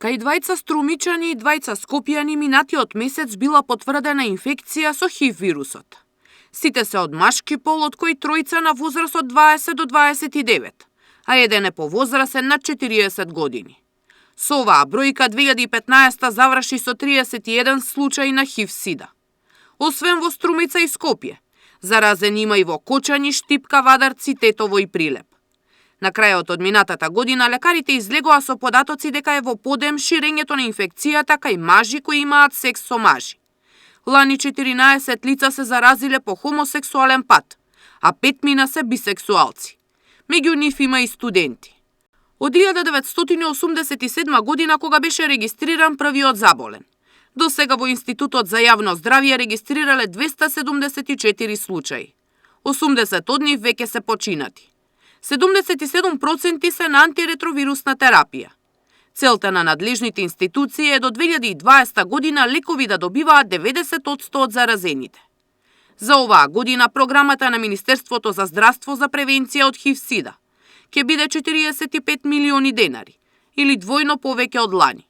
Кај двајца струмичани и двајца скопјани минатиот месец била потврдена инфекција со ХИВ вирусот. Сите се од машки пол, од кои тројца на возраст од 20 до 29, а еден е повозрасен на 40 години. Со оваа бројка 2015 заврши со 31 случаи на ХИВ-сида. Освен во Струмица и Скопје, заразени има и во Кочани, Штипка, Вадарци, Тетово и Прилеп. На крајот од минатата година лекарите излегоа со податоци дека е во подем ширењето на инфекцијата кај мажи кои имаат секс со мажи. Лани 14 лица се заразиле по хомосексуален пат, а 5 се бисексуалци. Меѓу нив има и студенти. Од 1987 година, кога беше регистриран првиот заболен, до сега во Институтот за јавно здравје регистрирале 274 случаи. 80 од нив веќе се починати. 77% се на антиретровирусна терапија. Целта на надлежните институции е до 2020 година лекови да добиваат 90% од заразените. За оваа година програмата на Министерството за здравство за превенција од ХИВ-сида ќе биде 45 милиони денари, или двојно повеќе од лани.